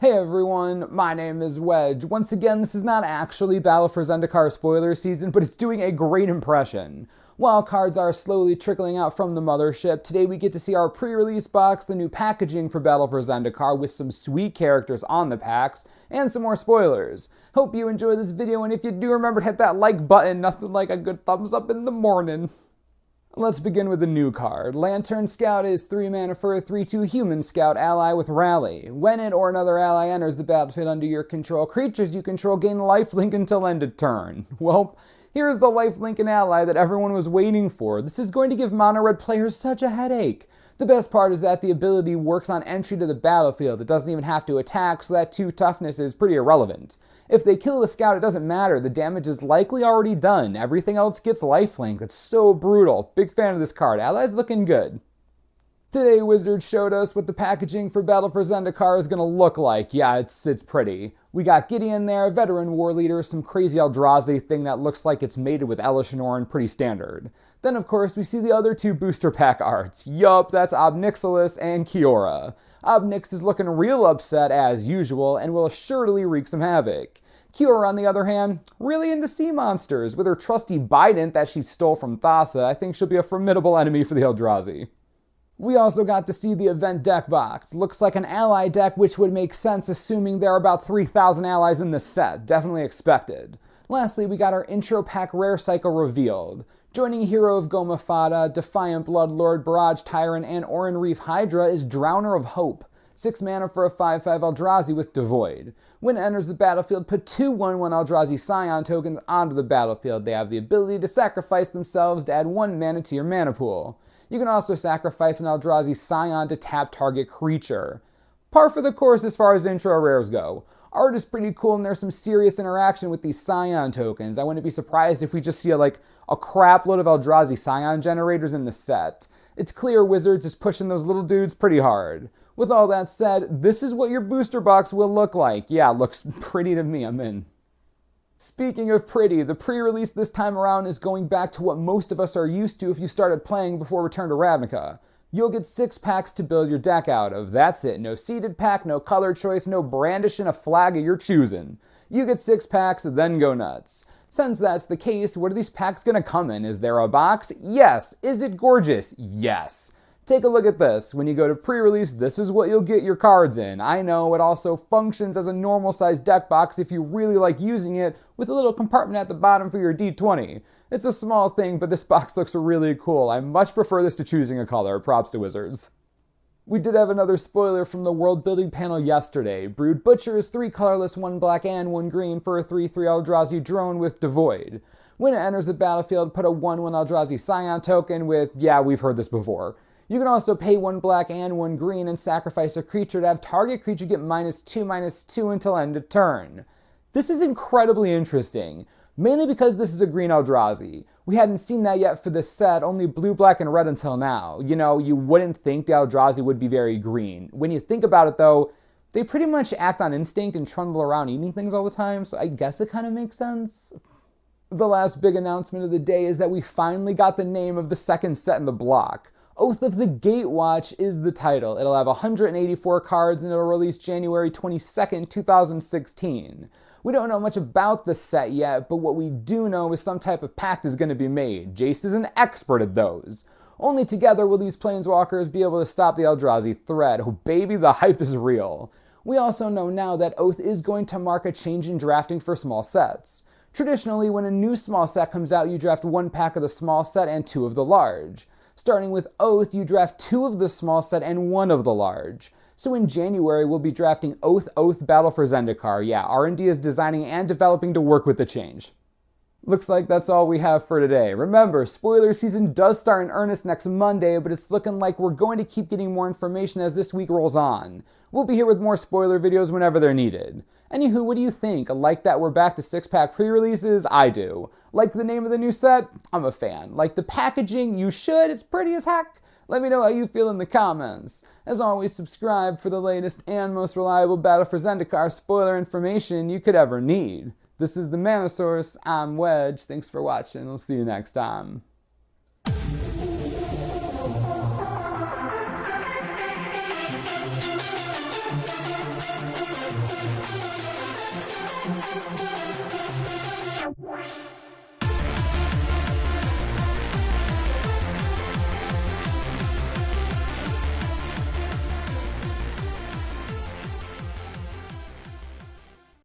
Hey everyone, my name is Wedge. Once again, this is not actually Battle for Zendikar spoiler season, but it's doing a great impression. While cards are slowly trickling out from the mothership, today we get to see our pre-release box, the new packaging for Battle for Zendikar with some sweet characters on the packs, and some more spoilers. Hope you enjoy this video, and if you do, remember to hit that like button, nothing like a good thumbs up in the morning. Let's begin with the new card. Lantern Scout is 3 mana for a 3/2 human scout ally with Rally. When it or another ally enters the battlefield under your control, creatures you control gain lifelink until end of turn. Well, here's the lifelink and ally that everyone was waiting for. This is going to give mono red players such a headache. The best part is that the ability works on entry to the battlefield. It doesn't even have to attack, so that 2 toughness is pretty irrelevant. If they kill the scout, it doesn't matter. The damage is likely already done. Everything else gets lifelink. That's so brutal. Big fan of this card. Ally's looking good. Today, Wizards showed us what the packaging for Battle for Zendikar is going to look like. Yeah, it's pretty. We got Gideon there, veteran war leader, some crazy Eldrazi thing that looks like it's mated with Elishanor, pretty standard. Then, of course, we see the other 2 booster pack arts. Yup, that's Obnixilis and Kiora. Obnix is looking real upset as usual and will assuredly wreak some havoc. Kiora, on the other hand, really into sea monsters. With her trusty Bident that she stole from Thassa, I think she'll be a formidable enemy for the Eldrazi. We also got to see the event deck box. Looks like an ally deck, which would make sense assuming there are about 3,000 allies in this set. Definitely expected. Lastly, we got our intro pack rare cycle revealed. Joining Hero of Goma Fada, Defiant Bloodlord, Barrage Tyrant, and Oran Reef Hydra is Drowner of Hope. 6 mana for a 5/5 Eldrazi with Devoid. When it enters the battlefield, put 2 1/1 Eldrazi Scion tokens onto the battlefield. They have the ability to sacrifice themselves to add 1 mana to your mana pool. You can also sacrifice an Eldrazi Scion to tap target creature. Par for the course as far as intro rares go. Art is pretty cool and there's some serious interaction with these Scion tokens. I wouldn't be surprised if we just see a crap load of Eldrazi Scion generators in the set. It's clear Wizards is pushing those little dudes pretty hard. With all that said, this is what your booster box will look like. Yeah, looks pretty to me, I'm in. Speaking of pretty, the pre-release this time around is going back to what most of us are used to if you started playing before Return to Ravnica. You'll get 6 packs to build your deck out of. That's it. No seeded pack, no color choice, no brandishing a flag of your choosing. You get 6 packs, then go nuts. Since that's the case, what are these packs gonna come in? Is there a box? Yes. Is it gorgeous? Yes. Take a look at this. When you go to pre-release, this is what you'll get your cards in. I know it also functions as a normal sized deck box if you really like using it, with a little compartment at the bottom for your D20. It's a small thing, but this box looks really cool. I much prefer this to choosing a color. Props to Wizards. We did have another spoiler from the world building panel yesterday. Brood Butcher is 3 colorless, 1 black and 1 green for a 3/3 Eldrazi drone with Devoid. When it enters the battlefield, put a 1/1 Eldrazi Scion token with, yeah, we've heard this before. You can also pay 1 black and 1 green and sacrifice a creature to have target creature get -2/-2 until end of turn. This is incredibly interesting, mainly because this is a green Eldrazi. We hadn't seen that yet for this set, only blue, black, and red until now. You know, you wouldn't think the Eldrazi would be very green. When you think about it though, they pretty much act on instinct and trundle around eating things all the time, so I guess it kind of makes sense. The last big announcement of the day is that we finally got the name of the second set in the block. Oath of the Gatewatch is the title. It'll have 184 cards and it'll release January 22nd, 2016. We don't know much about the set yet, but what we do know is some type of pact is going to be made. Jace is an expert at those. Only together will these planeswalkers be able to stop the Eldrazi threat. Oh baby, the hype is real. We also know now that Oath is going to mark a change in drafting for small sets. Traditionally, when a new small set comes out, you draft 1 pack of the small set and 2 of the large. Starting with Oath, you draft 2 of the small set and 1 of the large. So in January, we'll be drafting Oath Battle for Zendikar. Yeah, R&D is designing and developing to work with the change. Looks like that's all we have for today. Remember, spoiler season does start in earnest next Monday, but it's looking like we're going to keep getting more information as this week rolls on. We'll be here with more spoiler videos whenever they're needed. Anywho, what do you think? Like that we're back to 6-pack pre-releases? I do. Like the name of the new set? I'm a fan. Like the packaging? You should. It's pretty as heck. Let me know how you feel in the comments. As always, subscribe for the latest and most reliable Battle for Zendikar spoiler information you could ever need. This is the Manosaurus. I'm Wedge. Thanks for watching. I'll see you next time.